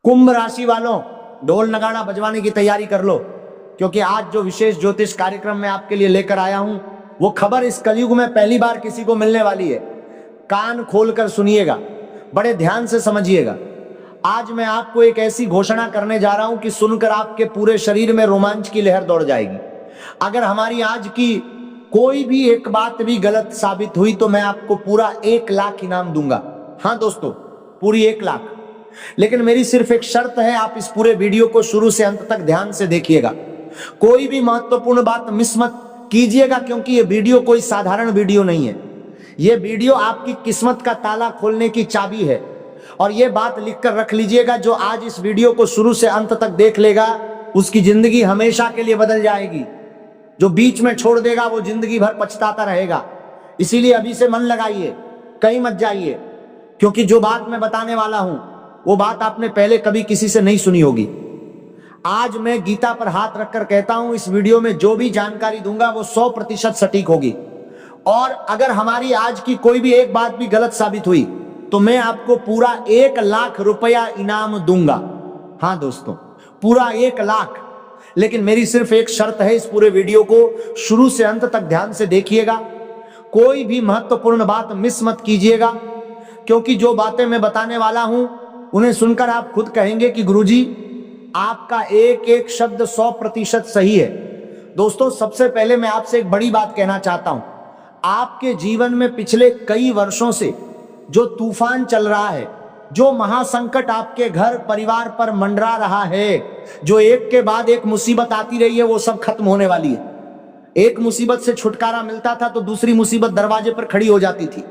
कुंभ राशि वालों, ढोल नगाड़ा बजवाने की तैयारी कर लो, क्योंकि आज जो विशेष ज्योतिष कार्यक्रम मैं आपके लिए लेकर आया हूं वो खबर इस कलयुग में पहली बार किसी को मिलने वाली है। कान खोलकर सुनिएगा, बड़े ध्यान से समझिएगा। आज मैं आपको एक ऐसी घोषणा करने जा रहा हूं कि सुनकर आपके पूरे शरीर में रोमांच की लहर दौड़ जाएगी। अगर हमारी आज की कोई भी एक बात भी गलत साबित हुई तो मैं आपको पूरा 1 लाख इनाम दूंगा। हाँ दोस्तों, पूरी 1 लाख। लेकिन मेरी सिर्फ एक शर्त है, आप इस पूरे वीडियो को शुरू से अंत तक ध्यान से देखिएगा। कोई भी महत्वपूर्ण बात मिस मत कीजिएगा, क्योंकि ये वीडियो कोई साधारण वीडियो नहीं है। ये वीडियो आपकी किस्मत का ताला खोलने की चाबी है। और ये बात लिखकर रख लीजिएगा, जो आज इस वीडियो को शुरू से अंत तक देख लेगा उसकी जिंदगी हमेशा के लिए बदल जाएगी। जो बीच में छोड़ देगा वो जिंदगी भर पछताता रहेगा। इसीलिए अभी से मन लगाइए, कहीं मत जाइए, क्योंकि जो बात मैं बताने वाला हूं वो बात आपने पहले कभी किसी से नहीं सुनी होगी। आज मैं गीता पर हाथ रखकर कहता हूं, इस वीडियो में जो भी जानकारी दूंगा वो 100% सटीक होगी। और अगर हमारी आज की कोई भी एक बात भी गलत साबित हुई तो मैं आपको पूरा 1 लाख रुपया इनाम दूंगा। हाँ दोस्तों, पूरा 1 लाख। लेकिन मेरी सिर्फ एक शर्त है, इस पूरे वीडियो को शुरू से अंत तक ध्यान से देखिएगा। कोई भी महत्वपूर्ण बात मिस मत कीजिएगा, क्योंकि जो बातें मैं बताने वाला हूं उन्हें सुनकर आप खुद कहेंगे कि गुरुजी आपका एक एक शब्द 100% सही है। दोस्तों, सबसे पहले मैं आपसे एक बड़ी बात कहना चाहता हूं। आपके जीवन में पिछले कई वर्षों से जो तूफान चल रहा है, जो महासंकट आपके घर परिवार पर मंडरा रहा है, जो एक के बाद एक मुसीबत आती रही है, वो सब खत्म होने वाली है। एक मुसीबत से छुटकारा मिलता था तो दूसरी मुसीबत दरवाजे पर खड़ी हो जाती थी।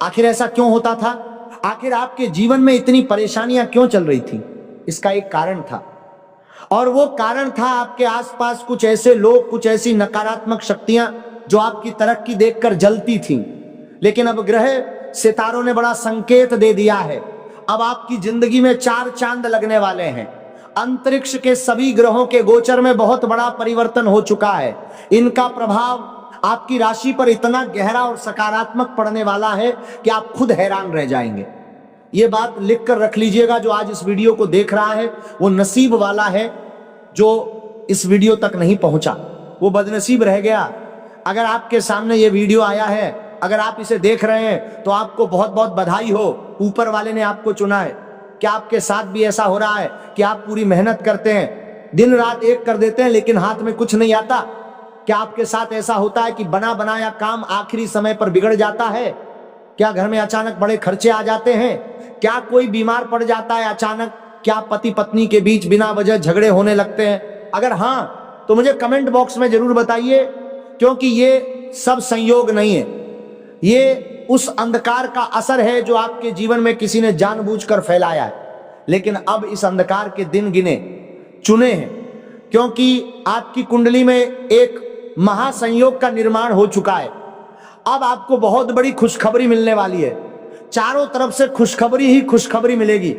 आखिर ऐसा क्यों होता था? आखिर आपके जीवन में इतनी परेशानियां क्यों चल रही थी? इसका एक कारण था, और वो कारण था आपके आसपास कुछ ऐसे लोग, कुछ ऐसी नकारात्मक शक्तियां जो आपकी तरक्की देखकर जलती थीं। लेकिन अब ग्रह सितारों ने बड़ा संकेत दे दिया है। अब आपकी जिंदगी में 4 चांद लगने वाले हैं। अंतरिक्ष के सभी ग्रहों के गोचर में बहुत बड़ा परिवर्तन हो चुका है। इनका प्रभाव आपकी राशि पर इतना गहरा और सकारात्मक पड़ने वाला है कि आप खुद हैरान रह जाएंगे। ये बात लिख कर रख लीजिएगा, जो आज इस वीडियो को देख रहा है वो नसीब वाला है, जो इस वीडियो तक नहीं पहुंचा वो बदनसीब रह गया। अगर आपके सामने ये वीडियो आया है, अगर आप इसे देख रहे हैं तो आपको बहुत बहुत बधाई हो। ऊपर वाले ने आपको चुना है। क्या आपके साथ भी ऐसा हो रहा है कि आप पूरी मेहनत करते हैं, दिन रात एक कर देते हैं, लेकिन हाथ में कुछ नहीं आता? क्या आपके साथ ऐसा होता है कि बना बनाया काम आखिरी समय पर बिगड़ जाता है? क्या घर में अचानक बड़े खर्चे आ जाते हैं? क्या कोई बीमार पड़ जाता है अचानक? क्या पति पत्नी के बीच बिना वजह झगड़े होने लगते हैं? अगर हाँ तो मुझे कमेंट बॉक्स में जरूर बताइए, क्योंकि ये सब संयोग नहीं है। ये उस अंधकार का असर है जो आपके जीवन में किसी ने जानबूझकर फैलाया है। लेकिन अब इस अंधकार के दिन गिने चुने हैं, क्योंकि आपकी कुंडली में एक महासंयोग का निर्माण हो चुका है। अब आपको बहुत बड़ी खुशखबरी मिलने वाली है। चारों तरफ से खुशखबरी ही खुशखबरी मिलेगी।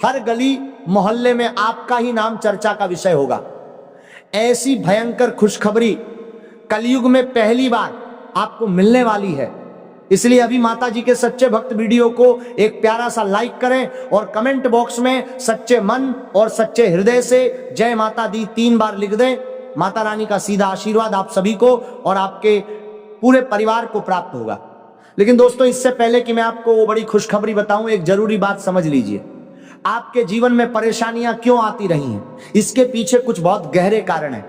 हर गली मोहल्ले में आपका ही नाम चर्चा का विषय होगा। ऐसी भयंकर खुशखबरी कलयुग में पहली बार आपको मिलने वाली है। इसलिए अभी माता जी के सच्चे भक्त वीडियो को एक प्यारा सा लाइक करें और कमेंट बॉक्स में सच्चे मन और सच्चे हृदय से जय माता दी 3 बार लिख दें। माता रानी का सीधा आशीर्वाद आप सभी को और आपके पूरे परिवार को प्राप्त होगा। लेकिन दोस्तों, इससे पहले कि मैं आपको वो बड़ी खुशखबरी बताऊं, एक जरूरी बात समझ लीजिए। आपके जीवन में परेशानियां क्यों आती रही हैं, इसके पीछे कुछ बहुत गहरे कारण हैं।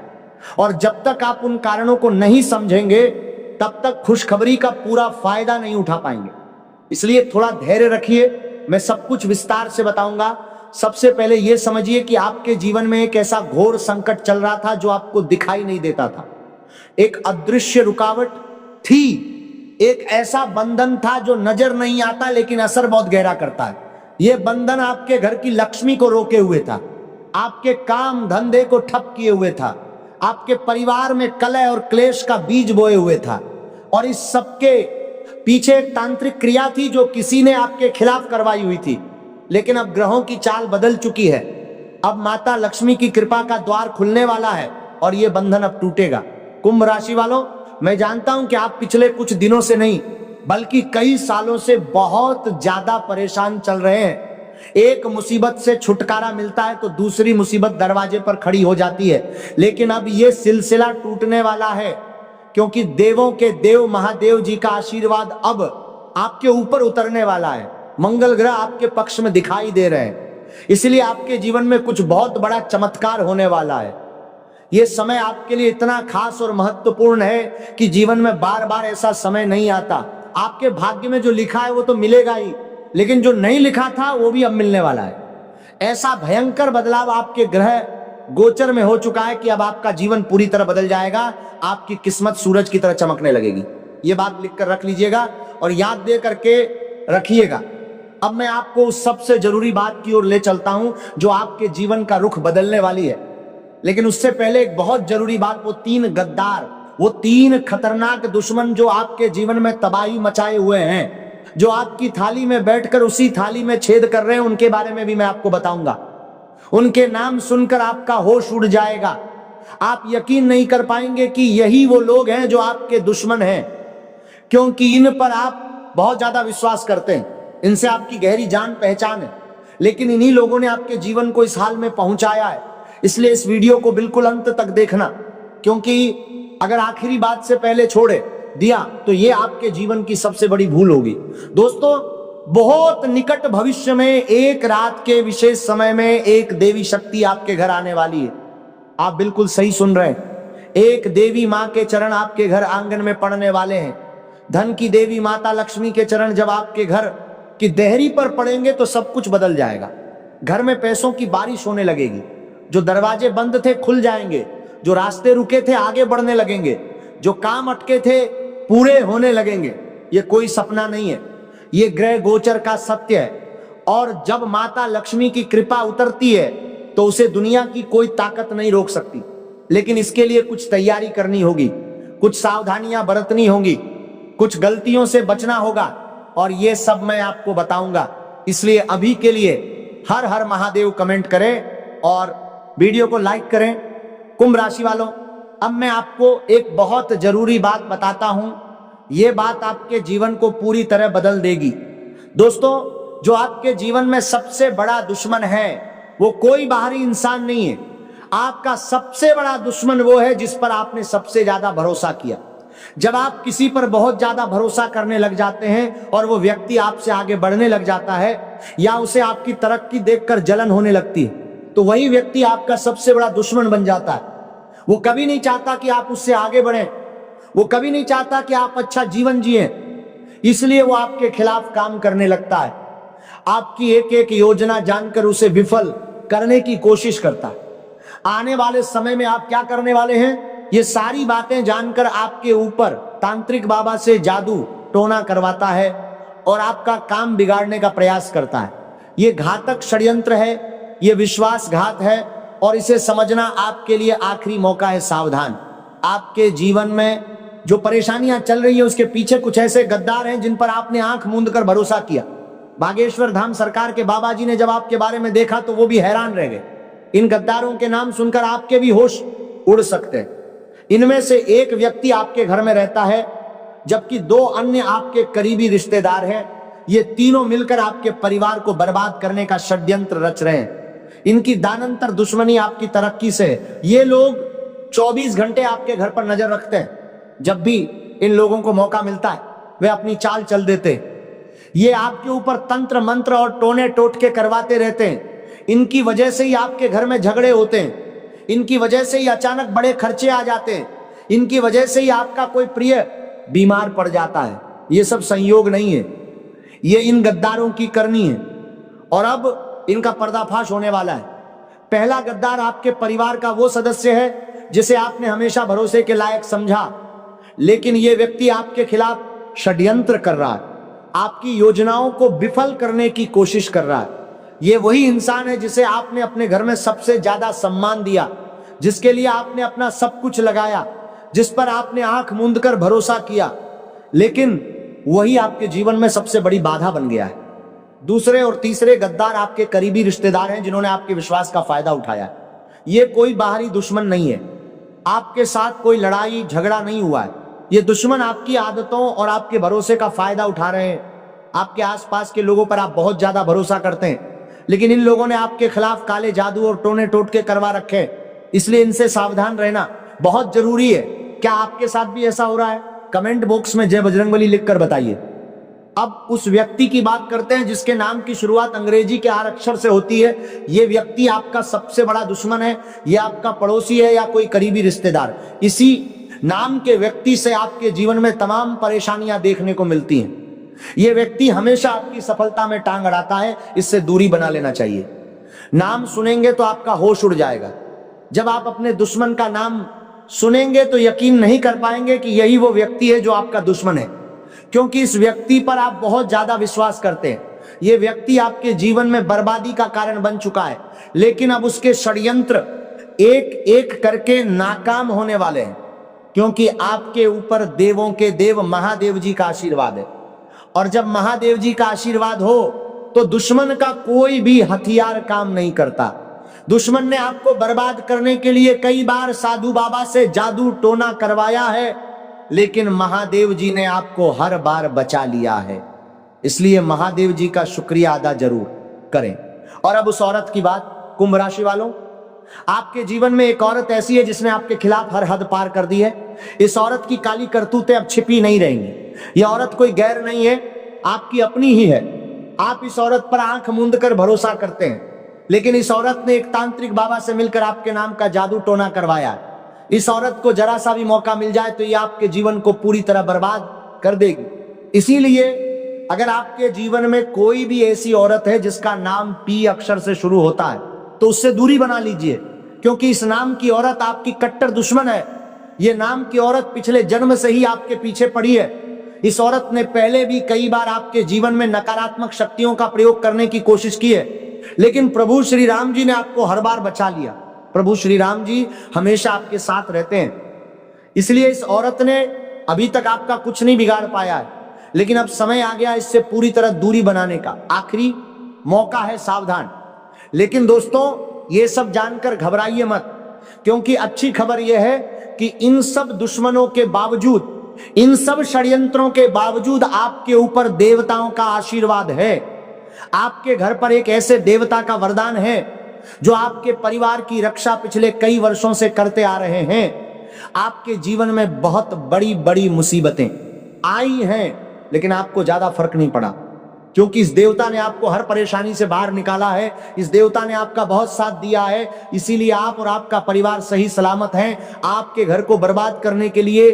और जब तक आप उन कारणों को नहीं समझेंगे तब तक खुशखबरी का पूरा फायदा नहीं उठा पाएंगे। इसलिए थोड़ा धैर्य रखिए, मैं सब कुछ विस्तार से बताऊंगा। सबसे पहले यह समझिए कि आपके जीवन में एक ऐसा घोर संकट चल रहा था जो आपको दिखाई नहीं देता था। एक अदृश्य रुकावट थी, एक ऐसा बंधन था जो नजर नहीं आता लेकिन असर बहुत गहरा करता है। यह बंधन आपके घर की लक्ष्मी को रोके हुए था, आपके काम धंधे को ठप किए हुए था, आपके परिवार में कलह और क्लेश का बीज बोए हुए था। और इस सबके पीछे एक तांत्रिक क्रिया थी जो किसी ने आपके खिलाफ करवाई हुई थी। लेकिन अब ग्रहों की चाल बदल चुकी है। अब माता लक्ष्मी की कृपा का द्वार खुलने वाला है और यह बंधन अब टूटेगा। कुंभ राशि वालों, मैं जानता हूं कि आप पिछले कुछ दिनों से नहीं बल्कि कई सालों से बहुत ज्यादा परेशान चल रहे हैं। एक मुसीबत से छुटकारा मिलता है तो दूसरी मुसीबत दरवाजे पर खड़ी हो जाती है। लेकिन अब यह सिलसिला टूटने वाला है, क्योंकि देवों के देव महादेव जी का आशीर्वाद अब आपके ऊपर उतरने वाला है। मंगल ग्रह आपके पक्ष में दिखाई दे रहे हैं, इसलिए आपके जीवन में कुछ बहुत बड़ा चमत्कार होने वाला है। यह समय आपके लिए इतना खास और महत्वपूर्ण है कि जीवन में बार बार ऐसा समय नहीं आता। आपके भाग्य में जो लिखा है वो तो मिलेगा ही, लेकिन जो नहीं लिखा था वो भी अब मिलने वाला है। ऐसा भयंकर बदलाव आपके ग्रह गोचर में हो चुका है कि अब आपका जीवन पूरी तरह बदल जाएगा। आपकी किस्मत सूरज की तरह चमकने लगेगी। ये बात लिखकर रख लीजिएगा और याद दे करके रखिएगा। अब मैं आपको उस सबसे जरूरी बात की ओर ले चलता हूं जो आपके जीवन का रुख बदलने वाली है। लेकिन उससे पहले एक बहुत जरूरी बात, वो 3 गद्दार, वो 3 खतरनाक दुश्मन जो आपके जीवन में तबाही मचाए हुए हैं, जो आपकी थाली में बैठकर उसी थाली में छेद कर रहे हैं, उनके बारे में भी मैं आपको बताऊंगा। उनके नाम सुनकर आपका होश उड़ जाएगा। आप यकीन नहीं कर पाएंगे कि यही वो लोग हैं जो आपके दुश्मन हैं, क्योंकि इन पर आप बहुत ज्यादा विश्वास करते हैं, इनसे आपकी गहरी जान पहचान है। लेकिन इन्हीं लोगों ने आपके जीवन को इस हाल में पहुंचाया है। इसलिए इस वीडियो को बिल्कुल अंत तक देखना, क्योंकि अगर आखिरी बात से पहले छोड़े दिया तो ये आपके जीवन की सबसे बड़ी भूल होगी। दोस्तों, बहुत निकट भविष्य में एक रात के विशेष समय में एक देवी शक्ति आपके घर आने वाली है। आप बिल्कुल सही सुन रहे हैं। एक देवी मां के चरण आपके घर आंगन में पड़ने वाले हैं। धन की देवी माता लक्ष्मी के चरण जब आपके घर की देहरी पर पड़ेंगे तो सब कुछ बदल जाएगा। घर में पैसों की बारिश होने लगेगी। जो दरवाजे बंद थे खुल जाएंगे, जो रास्ते रुके थे आगे बढ़ने लगेंगे, जो काम अटके थे पूरे होने लगेंगे। ये कोई सपना नहीं है, ये ग्रह गोचर का सत्य है। और जब माता लक्ष्मी की कृपा उतरती है तो उसे दुनिया की कोई ताकत नहीं रोक सकती। लेकिन इसके लिए कुछ तैयारी करनी होगी, कुछ सावधानियां बरतनी होगी, कुछ गलतियों से बचना होगा, और ये सब मैं आपको बताऊंगा। इसलिए अभी के लिए हर हर महादेव कमेंट करें और वीडियो को लाइक करें। कुंभ राशि वालों, अब मैं आपको एक बहुत जरूरी बात बताता हूं। यह बात आपके जीवन को पूरी तरह बदल देगी। दोस्तों, जो आपके जीवन में सबसे बड़ा दुश्मन है वो कोई बाहरी इंसान नहीं है। आपका सबसे बड़ा दुश्मन वो है जिस पर आपने सबसे ज्यादा भरोसा किया। जब आप किसी पर बहुत ज्यादा भरोसा करने लग जाते हैं और वो व्यक्ति आपसे आगे बढ़ने लग जाता है या उसे आपकी तरक्की देखकर जलन होने लगती है, तो वही व्यक्ति आपका सबसे बड़ा दुश्मन बन जाता है। वो कभी नहीं चाहता कि आप उससे आगे बढ़ें, वो कभी नहीं चाहता कि आप अच्छा जीवन जिएं, इसलिए वो आपके खिलाफ काम करने लगता है। आपकी एक एक योजना जानकर उसे विफल करने की कोशिश करता है। आने वाले समय में आप क्या करने वाले हैं, ये सारी बातें जानकर आपके ऊपर तांत्रिक बाबा से जादू टोना करवाता है और आपका काम बिगाड़ने का प्रयास करता है। ये घातक षड्यंत्र है, ये विश्वासघात है, और इसे समझना आपके लिए आखिरी मौका है। सावधान। आपके जीवन में जो परेशानियां चल रही है उसके पीछे कुछ ऐसे गद्दार हैं जिन पर आपने आंख मूंद कर भरोसा किया। बागेश्वर धाम सरकार के बाबा जी ने जब आपके बारे में देखा तो वो भी हैरान रह गए। इन गद्दारों के नाम सुनकर आपके भी होश उड़ सकते हैं। इनमें से एक व्यक्ति आपके घर में रहता है, जबकि 2 अन्य आपके करीबी रिश्तेदार हैं। ये तीनों मिलकर आपके परिवार को बर्बाद करने का षड्यंत्र रच रहे हैं। इनकी दानंतर दुश्मनी आपकी तरक्की से है। ये लोग 24 घंटे आपके घर पर नजर रखते हैं। जब भी इन लोगों को मौका मिलता है वे अपनी चाल चल देते हैं। ये आपके ऊपर तंत्र मंत्र और टोने टोटके करवाते रहते हैं। इनकी वजह से ही आपके घर में झगड़े होते हैं। इनकी वजह से ही अचानक बड़े खर्चे आ जाते हैं। इनकी वजह से ही आपका कोई प्रिय बीमार पड़ जाता है। ये सब संयोग नहीं है, ये इन गद्दारों की करनी है और अब इनका पर्दाफाश होने वाला है। पहला गद्दार आपके परिवार का वो सदस्य है जिसे आपने हमेशा भरोसे के लायक समझा, लेकिन ये व्यक्ति आपके खिलाफ षड्यंत्र कर रहा है, आपकी योजनाओं को विफल करने की कोशिश कर रहा है। ये वही इंसान है जिसे आपने अपने घर में सबसे ज्यादा सम्मान दिया, जिसके लिए आपने अपना सब कुछ लगाया, जिस पर आपने आंख मूंद कर भरोसा किया, लेकिन वही आपके जीवन में सबसे बड़ी बाधा बन गया है। दूसरे और तीसरे गद्दार आपके करीबी रिश्तेदार हैं जिन्होंने आपके विश्वास का फायदा उठाया है। ये कोई बाहरी दुश्मन नहीं है, आपके साथ कोई लड़ाई झगड़ा नहीं हुआ है। ये दुश्मन आपकी आदतों और आपके भरोसे का फायदा उठा रहे हैं। आपके आसपास के लोगों पर आप बहुत ज्यादा भरोसा करते हैं, लेकिन इन लोगों ने आपके खिलाफ काले जादू और टोने टोटके करवा रखे हैं, इसलिए इनसे सावधान रहना बहुत जरूरी है। क्या आपके साथ भी ऐसा हो रहा है? कमेंट बॉक्स में जय बजरंगबली लिखकर बताइए। अब उस व्यक्ति की बात करते हैं जिसके नाम की शुरुआत अंग्रेजी के आर अक्षर से होती है। यह व्यक्ति आपका सबसे बड़ा दुश्मन है, यह आपका पड़ोसी है या कोई करीबी रिश्तेदार। इसी नाम के व्यक्ति से आपके जीवन में तमाम परेशानियां देखने को मिलती हैं। यह व्यक्ति हमेशा आपकी सफलता में टांग अड़ाता है, इससे दूरी बना लेना चाहिए। नाम सुनेंगे तो आपका होश उड़ जाएगा। जब आप अपने दुश्मन का नाम सुनेंगे तो यकीन नहीं कर पाएंगे कि यही वो व्यक्ति है जो आपका दुश्मन है, क्योंकि इस व्यक्ति पर आप बहुत ज्यादा विश्वास करते हैं। यह व्यक्ति आपके जीवन में बर्बादी का कारण बन चुका है, लेकिन अब उसके षड्यंत्र एक एक करके नाकाम होने वाले हैं, क्योंकि आपके ऊपर देवों के देव महादेव जी का आशीर्वाद है। और जब महादेव जी का आशीर्वाद हो तो दुश्मन का कोई भी हथियार काम नहीं करता। दुश्मन ने आपको बर्बाद करने के लिए कई बार साधु बाबा से जादू टोना करवाया है, लेकिन महादेव जी ने आपको हर बार बचा लिया है। इसलिए महादेव जी का शुक्रिया अदा जरूर करें। और अब उस औरत की बात, कुंभ राशि वालों, आपके जीवन में एक औरत ऐसी है जिसने आपके खिलाफ हर हद पार कर दी है। इस औरत की काली करतूतें अब छिपी नहीं रहेंगी। यह औरत कोई गैर नहीं है, आपकी अपनी ही है। आप इस औरत पर आंख मूंद कर भरोसा करते हैं, लेकिन इस औरत ने एक तांत्रिक बाबा से मिलकर आपके नाम का जादू टोना करवाया। इस औरत को जरा सा भी मौका मिल जाए तो ये आपके जीवन को पूरी तरह बर्बाद कर देगी। इसीलिए अगर आपके जीवन में कोई भी ऐसी औरत है जिसका नाम पी अक्षर से शुरू होता है तो उससे दूरी बना लीजिए, क्योंकि इस नाम की औरत आपकी कट्टर दुश्मन है। यह नाम की औरत पिछले जन्म से ही आपके पीछे पड़ी है। इस औरत ने पहले भी कई बार आपके जीवन में नकारात्मक शक्तियों का प्रयोग करने की कोशिश की है, लेकिन प्रभु श्री राम जी ने आपको हर बार बचा लिया। प्रभु श्री राम जी हमेशा आपके साथ रहते हैं, इसलिए इस औरत ने अभी तक आपका कुछ नहीं बिगाड़ पाया है, लेकिन अब समय आ गया इससे पूरी तरह दूरी बनाने का। आखिरी मौका है, सावधान। लेकिन दोस्तों, ये सब जानकर घबराइए मत, क्योंकि अच्छी खबर यह है कि इन सब दुश्मनों के बावजूद, इन सब षड्यंत्रों के बावजूद आपके ऊपर देवताओं का आशीर्वाद है। आपके घर पर एक ऐसे देवता का वरदान है जो आपके परिवार की रक्षा पिछले कई वर्षों से करते आ रहे हैं। आपके जीवन में बहुत बड़ी बड़ी मुसीबतें आई हैं, लेकिन आपको ज्यादा फर्क नहीं पड़ा, क्योंकि इस देवता ने आपको हर परेशानी से बाहर निकाला है। इस देवता ने आपका बहुत साथ दिया है, इसीलिए आप और आपका परिवार सही सलामत हैं। आपके घर को बर्बाद करने के लिए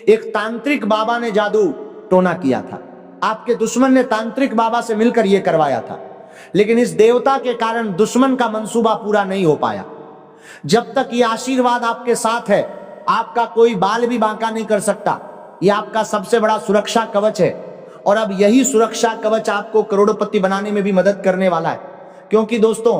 एक तांत्रिक बाबा ने जादू टोना किया था। आपके दुश्मन ने तांत्रिक बाबा से मिलकर यह करवाया था, लेकिन इस देवता के कारण दुश्मन का मंसूबा पूरा नहीं हो पाया। जब तक यह आशीर्वाद आपके साथ है, आपका कोई बाल भी बांका नहीं कर सकता। यह आपका सबसे बड़ा सुरक्षा कवच है, और अब यही सुरक्षा कवच आपको करोड़पति बनाने में भी मदद करने वाला है। क्योंकि दोस्तों,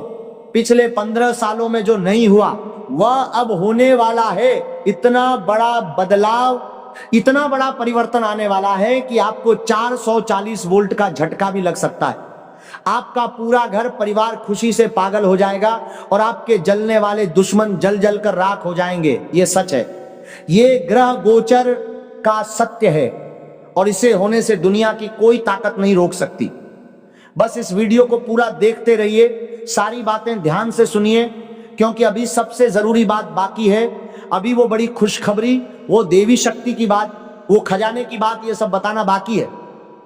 पिछले 15 सालों में जो नहीं हुआ वह अब होने वाला है। इतना बड़ा बदलाव, इतना बड़ा परिवर्तन आने वाला है कि आपको 440 वोल्ट का झटका भी लग सकता है। आपका पूरा घर परिवार खुशी से पागल हो जाएगा और आपके जलने वाले दुश्मन जल जल कर राख हो जाएंगे। यह सच है, यह ग्रह गोचर का सत्य है, और इसे होने से दुनिया की कोई ताकत नहीं रोक सकती। बस इस वीडियो को पूरा देखते रहिए, सारी बातें ध्यान से सुनिए, क्योंकि अभी सबसे जरूरी बात बाकी है। अभी वो बड़ी खुशखबरी, वो देवी शक्ति की बात, वो खजाने की बात, ये सब बताना बाकी है।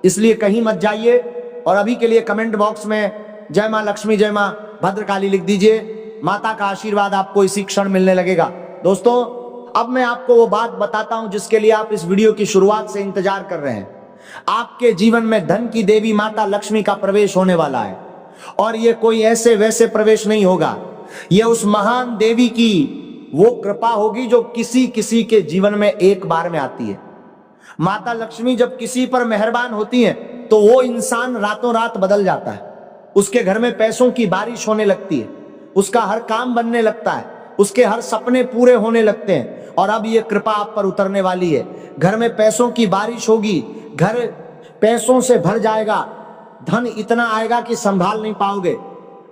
इसलिए कहीं मत जाइए, और अभी के लिए कमेंट बॉक्स में जय मां लक्ष्मी, जय मां भद्रकाली लिख दीजिए। माता का आशीर्वाद आपको इसी क्षण मिलने लगेगा। दोस्तों, अब मैं आपको वो बात बताता हूं जिसके लिए आप इस वीडियो की शुरुआत से इंतजार कर रहे हैं। आपके जीवन में धन की देवी माता लक्ष्मी का प्रवेश होने वाला है, और यह कोई ऐसे वैसे प्रवेश नहीं होगा। यह उस महान देवी की वो कृपा होगी जो किसी किसी के जीवन में एक बार में आती है। माता लक्ष्मी जब किसी पर मेहरबान होती हैं तो वो इंसान रातों रात बदल जाता है। उसके घर में पैसों की बारिश होने लगती है, उसका हर काम बनने लगता है, उसके हर सपने पूरे होने लगते हैं। और अब ये कृपा आप पर उतरने वाली है। घर में पैसों की बारिश होगी, घर पैसों से भर जाएगा, धन इतना आएगा कि संभाल नहीं पाओगे।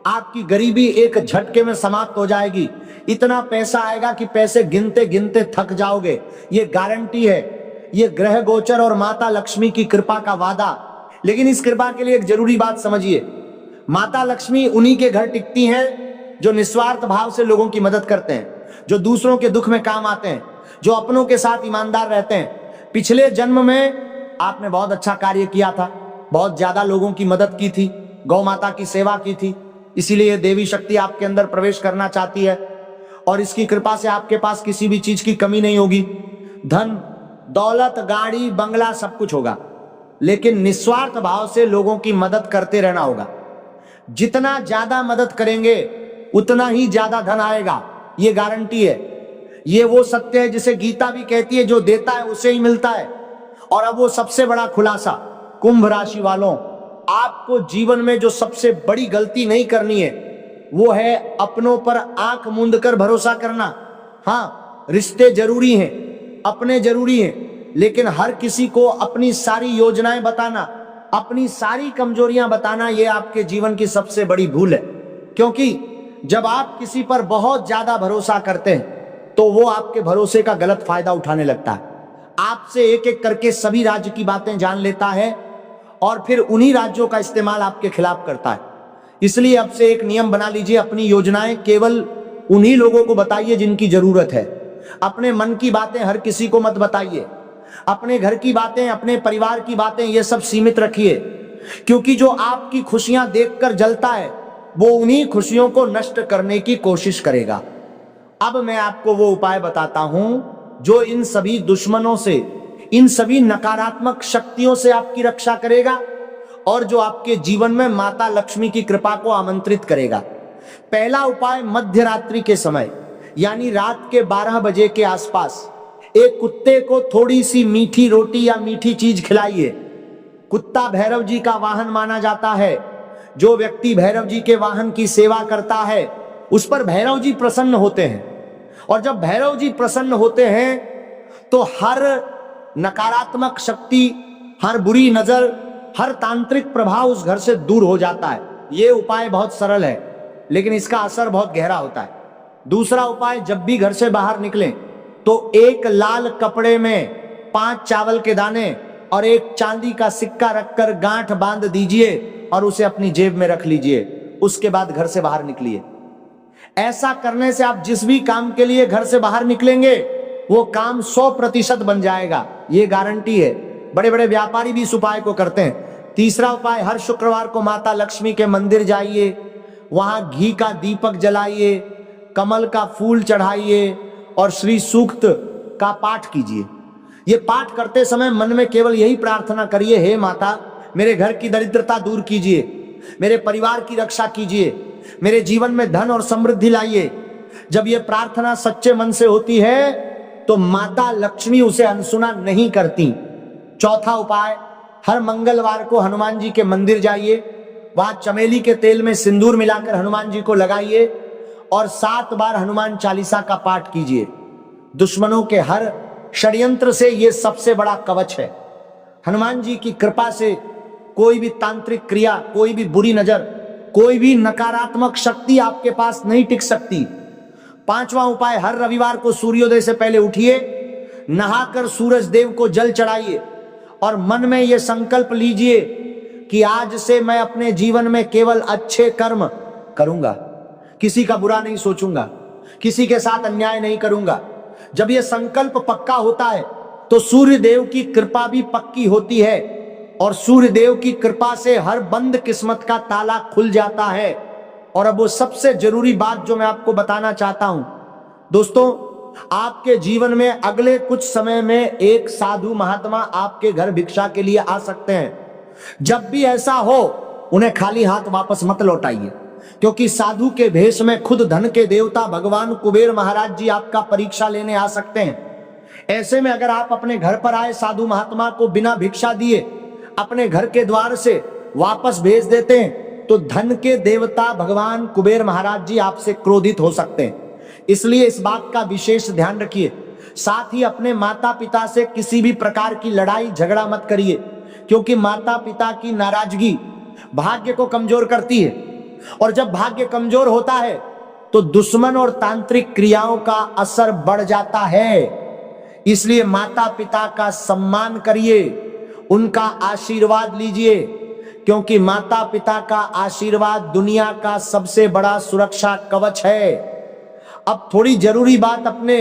आपकी गरीबी एक झटके में समाप्त हो जाएगी। इतना पैसा आएगा कि पैसे गिनते गिनते थक जाओगे। ये गारंटी है, ये ग्रह गोचर और माता लक्ष्मी की कृपा का वादा। लेकिन इस कृपा के लिए एक जरूरी बात समझिए, माता लक्ष्मी उन्हीं के घर टिकती हैं जो निस्वार्थ भाव से लोगों की मदद करते हैं, जो दूसरों के दुख में काम आते हैं, जो अपनों के साथ ईमानदार रहते हैं। पिछले जन्म में आपने बहुत अच्छा कार्य किया था, बहुत ज्यादा लोगों की मदद की थी, गौ माता की सेवा की थी, इसीलिए देवी शक्ति आपके अंदर प्रवेश करना चाहती है और इसकी कृपा से आपके पास किसी भी चीज की कमी नहीं होगी। धन दौलत गाड़ी बंगला सब कुछ होगा, लेकिन निस्वार्थ भाव से लोगों की मदद करते रहना होगा। जितना ज्यादा मदद करेंगे उतना ही ज्यादा धन आएगा, ये गारंटी है। ये वो सत्य है जिसे गीता भी कहती है, जो देता है उसे ही मिलता है। और अब वो सबसे बड़ा खुलासा, कुंभ राशि वालों, आपको जीवन में जो सबसे बड़ी गलती नहीं करनी है वो है अपनों पर आंख मूंद कर भरोसा करना। हाँ, रिश्ते जरूरी हैं, अपने जरूरी हैं, लेकिन हर किसी को अपनी सारी योजनाएं बताना, अपनी सारी कमजोरियां बताना, ये आपके जीवन की सबसे बड़ी भूल है। क्योंकि जब आप किसी पर बहुत ज्यादा भरोसा करते हैं तो वो आपके भरोसे का गलत फायदा उठाने लगता है, आपसे एक एक करके सभी राज्य की बातें जान लेता है और फिर उन्हीं राज्यों का इस्तेमाल आपके खिलाफ करता है। इसलिए अब से एक नियम बना लीजिए, अपनी योजनाएं केवल उन्हीं लोगों को बताइए जिनकी जरूरत है। अपने मन की बातें हर किसी को मत बताइए, अपने घर की बातें, अपने परिवार की बातें, ये सब सीमित रखिए। क्योंकि जो आपकी खुशियां देखकर जलता है वो उन्हीं खुशियों को नष्ट करने की कोशिश करेगा। अब मैं आपको वो उपाय बताता हूं जो इन सभी दुश्मनों से, इन सभी नकारात्मक शक्तियों से आपकी रक्षा करेगा और जो आपके जीवन में माता लक्ष्मी की कृपा को आमंत्रित करेगा। पहला उपाय, मध्य रात्रि के समय यानी रात के 12 बजे के आसपास एक कुत्ते को थोड़ी सी मीठी रोटी या मीठी चीज खिलाइए। कुत्ता भैरव जी का वाहन माना जाता है। जो व्यक्ति भैरव जी के वाहन की सेवा करता है उस पर भैरव जी प्रसन्न होते हैं, और जब भैरव जी प्रसन्न होते हैं तो हर नकारात्मक शक्ति, हर बुरी नजर, हर तांत्रिक प्रभाव उस घर से दूर हो जाता है। यह उपाय बहुत सरल है लेकिन इसका असर बहुत गहरा होता है। दूसरा उपाय, जब भी घर से बाहर निकलें तो एक लाल कपड़े में 5 चावल के दाने और एक चांदी का सिक्का रखकर गांठ बांध दीजिए और उसे अपनी जेब में रख लीजिए। उसके बाद घर से बाहर निकलिए। ऐसा करने से आप जिस भी काम के लिए घर से बाहर निकलेंगे वो काम 100% बन जाएगा, ये गारंटी है। बड़े बड़े व्यापारी भी इस उपाय को करते हैं। तीसरा उपाय, हर शुक्रवार को माता लक्ष्मी के मंदिर जाइए, वहां घी का दीपक जलाइए, कमल का फूल चढ़ाइए और श्री सूक्त का पाठ कीजिए। ये पाठ करते समय मन में केवल यही प्रार्थना करिए, हे माता मेरे घर की दरिद्रता दूर कीजिए, मेरे परिवार की रक्षा कीजिए, मेरे जीवन में धन और समृद्धि लाइए। जब ये प्रार्थना सच्चे मन से होती है तो माता लक्ष्मी उसे अनसुना नहीं करती। चौथा उपाय, हर मंगलवार को हनुमान जी के मंदिर जाइए, वहां चमेली के तेल में सिंदूर मिलाकर हनुमान जी को लगाइए और 7 बार हनुमान चालीसा का पाठ कीजिए। दुश्मनों के हर षड्यंत्र से यह सबसे बड़ा कवच है। हनुमान जी की कृपा से कोई भी तांत्रिक क्रिया, कोई भी बुरी नजर, कोई भी नकारात्मक शक्ति आपके पास नहीं टिक सकती। 5वां उपाय, हर रविवार को सूर्योदय से पहले उठिए, नहाकर सूरज देव को जल चढ़ाइए और मन में यह संकल्प लीजिए कि आज से मैं अपने जीवन में केवल अच्छे कर्म करूंगा, किसी का बुरा नहीं सोचूंगा, किसी के साथ अन्याय नहीं करूंगा। जब यह संकल्प पक्का होता है तो सूर्य देव की कृपा भी पक्की होती है और सूर्य देव की कृपा से हर बंद किस्मत का ताला खुल जाता है। और अब वो सबसे जरूरी बात जो मैं आपको बताना चाहता हूं दोस्तों, आपके जीवन में अगले कुछ समय में एक साधु महात्मा आपके घर भिक्षा के लिए आ सकते हैं। जब भी ऐसा हो उन्हें खाली हाथ वापस मत लौटाइए, क्योंकि साधु के भेष में खुद धन के देवता भगवान कुबेर महाराज जी आपका परीक्षा लेने आ सकते हैं। ऐसे में अगर आप अपने घर पर आए साधु महात्मा को बिना भिक्षा दिए अपने घर के द्वार से वापस भेज देते हैं तो धन के देवता भगवान कुबेर महाराज जी आपसे क्रोधित हो सकते हैं। इसलिए इस बात का विशेष ध्यान रखिए। साथ ही अपने माता पिता से किसी भी प्रकार की लड़ाई झगड़ा मत करिए, क्योंकि माता पिता की नाराजगी भाग्य को कमजोर करती है और जब भाग्य कमजोर होता है तो दुश्मन और तांत्रिक क्रियाओं का असर बढ़ जाता है। इसलिए माता पिता का सम्मान करिए, उनका आशीर्वाद लीजिए, क्योंकि माता पिता का आशीर्वाद दुनिया का सबसे बड़ा सुरक्षा कवच है। अब थोड़ी जरूरी बात अपने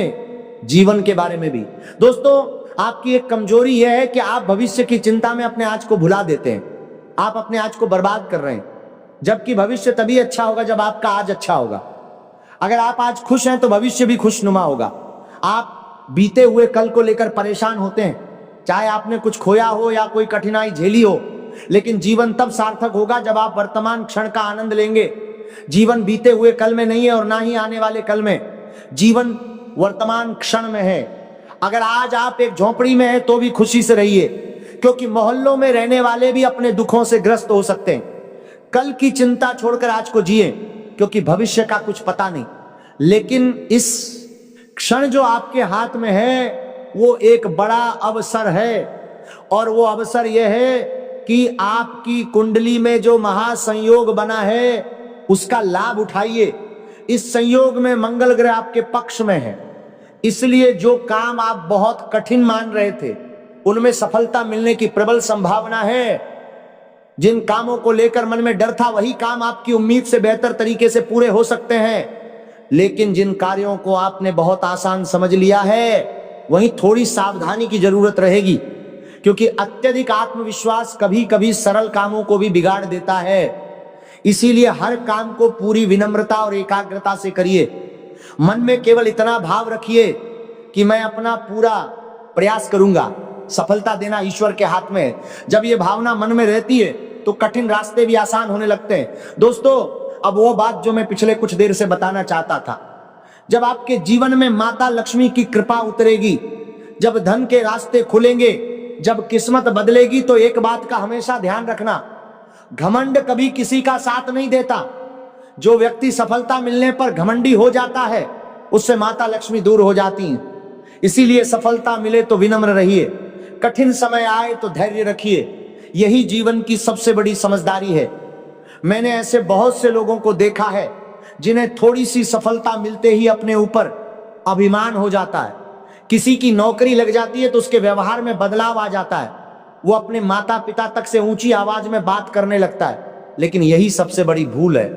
जीवन के बारे में भी। दोस्तों, आपकी एक कमजोरी यह है कि आप भविष्य की चिंता में अपने आज को भुला देते हैं। आप अपने आज को बर्बाद कर रहे हैं, जबकि भविष्य तभी अच्छा होगा जब आपका आज अच्छा होगा। अगर आप आज खुश हैं तो भविष्य भी खुशनुमा होगा। आप बीते हुए कल को लेकर परेशान होते हैं, चाहे आपने कुछ खोया हो या कोई कठिनाई झेली हो, लेकिन जीवन तब सार्थक होगा जब आप वर्तमान क्षण का आनंद लेंगे। जीवन बीते हुए कल में नहीं है और ना ही आने वाले कल में, जीवन वर्तमान क्षण में है। अगर आज आप एक झोपड़ी में हैं तो भी खुशी से रहिए, क्योंकि मोहल्लों में रहने वाले भी अपने दुखों से ग्रस्त हो सकते हैं। कल की चिंता छोड़कर आज को जिए, क्योंकि भविष्य का कुछ पता नहीं। लेकिन इस क्षण जो आपके हाथ में है वो एक बड़ा अवसर है, और वो अवसर यह है कि आपकी कुंडली में जो महासंयोग बना है उसका लाभ उठाइए। इस संयोग में मंगल ग्रह आपके पक्ष में है, इसलिए जो काम आप बहुत कठिन मान रहे थे उनमें सफलता मिलने की प्रबल संभावना है। जिन कामों को लेकर मन में डर था वही काम आपकी उम्मीद से बेहतर तरीके से पूरे हो सकते हैं। लेकिन जिन कार्यों को आपने बहुत आसान समझ लिया है वहीं थोड़ी सावधानी की जरूरत रहेगी, क्योंकि अत्यधिक आत्मविश्वास कभी कभी सरल कामों को भी बिगाड़ देता है। इसीलिए हर काम को पूरी विनम्रता और एकाग्रता से करिए। मन में केवल इतना भाव रखिए कि मैं अपना पूरा प्रयास करूंगा, सफलता देना ईश्वर के हाथ में है। जब ये भावना मन में रहती है तो कठिन रास्ते भी आसान होने लगते हैं। दोस्तों, अब वो बात जो मैं पिछले कुछ देर से बताना चाहता था, जब आपके जीवन में माता लक्ष्मी की कृपा उतरेगी, जब धन के रास्ते खुलेंगे, जब किस्मत बदलेगी, तो एक बात का हमेशा ध्यान रखना, घमंड कभी किसी का साथ नहीं देता। जो व्यक्ति सफलता मिलने पर घमंडी हो जाता है उससे माता लक्ष्मी दूर हो जाती हैं। इसीलिए सफलता मिले तो विनम्र रहिए, कठिन समय आए तो धैर्य रखिए। यही जीवन की सबसे बड़ी समझदारी है। मैंने ऐसे बहुत से लोगों को देखा है जिन्हें थोड़ी सी सफलता मिलते ही अपने ऊपर अभिमान हो जाता है। किसी की नौकरी लग जाती है तो उसके व्यवहार में बदलाव आ जाता है, वो अपने माता पिता तक से ऊंची आवाज में बात करने लगता है। लेकिन यही सबसे बड़ी भूल है।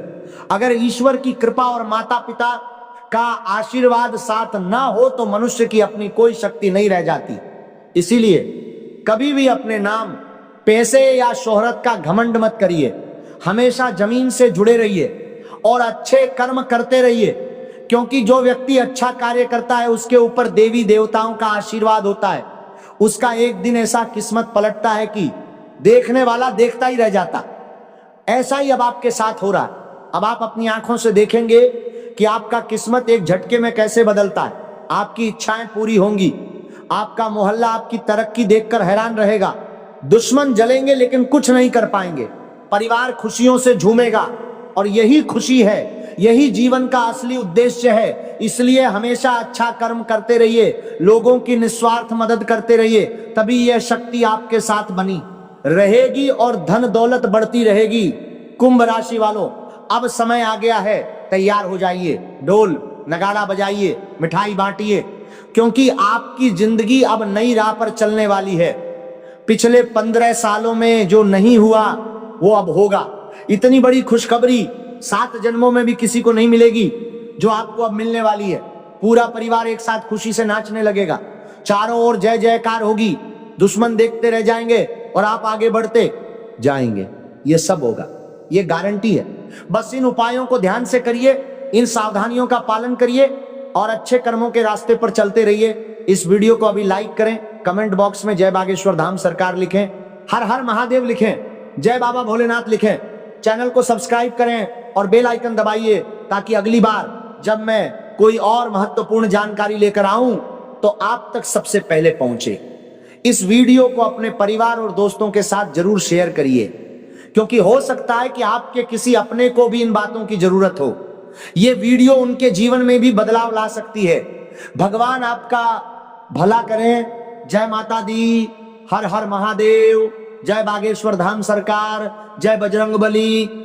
अगर ईश्वर की कृपा और माता पिता का आशीर्वाद साथ ना हो तो मनुष्य की अपनी कोई शक्ति नहीं रह जाती। इसीलिए कभी भी अपने नाम, पैसे या शोहरत का घमंड मत करिए। हमेशा जमीन से जुड़े रहिए और अच्छे कर्म करते रहिए, क्योंकि जो व्यक्ति अच्छा कार्य करता है उसके ऊपर देवी देवताओं का आशीर्वाद होता है। उसका एक दिन ऐसा किस्मत पलटता है कि देखने वाला देखता ही रह जाता। ऐसा ही अब आपके साथ हो रहा है। अब आप अपनी आंखों से देखेंगे कि आपका किस्मत एक झटके में कैसे बदलता है। आपकी इच्छाएं पूरी होंगी, आपका मोहल्ला आपकी तरक्की देखकर हैरान रहेगा। दुश्मन जलेंगे लेकिन कुछ नहीं कर पाएंगे, परिवार खुशियों से झूमेगा। और यही खुशी है, यही जीवन का असली उद्देश्य है। इसलिए हमेशा अच्छा कर्म करते रहिए, लोगों की निस्वार्थ मदद करते रहिए, तभी यह शक्ति आपके साथ बनी रहेगी और धन दौलत बढ़ती रहेगी। कुंभ राशि वालों, अब समय आ गया है, तैयार हो जाइए, ढोल नगाड़ा बजाइए, मिठाई बांटिए, क्योंकि आपकी जिंदगी अब नई राह पर चलने वाली है। पिछले 15 सालों में जो नहीं हुआ वो अब होगा। इतनी बड़ी खुशखबरी 7 जन्मों में भी किसी को नहीं मिलेगी जो आपको अब मिलने वाली है। पूरा परिवार एक साथ खुशी से नाचने लगेगा, चारों ओर जय जयकार होगी, दुश्मन देखते रह जाएंगे और आप आगे बढ़ते जाएंगे। ये सब होगा, ये गारंटी है। बस इन उपायों को ध्यान से करिए, इन सावधानियों का पालन करिए और अच्छे कर्मों के रास्ते पर चलते रहिए। इस वीडियो को अभी लाइक करें, कमेंट बॉक्स में जय बागेश्वर धाम सरकार लिखें, हर हर महादेव लिखें, जय बाबा भोलेनाथ लिखें, चैनल को सब्सक्राइब करें और बेल आइकन दबाइए, ताकि अगली बार जब मैं कोई और महत्वपूर्ण जानकारी लेकर आऊं तो आप तक सबसे पहले पहुंचे। इस वीडियो को अपने परिवार और दोस्तों के साथ जरूर शेयर करिए, क्योंकि हो सकता है कि आपके किसी अपने को भी इन बातों की जरूरत हो। यह वीडियो उनके जीवन में भी बदलाव ला सकती है। भगवान आपका भला करें। जय माता दी, हर हर महादेव, जय बागेश्वर धाम सरकार, जय बजरंगबली।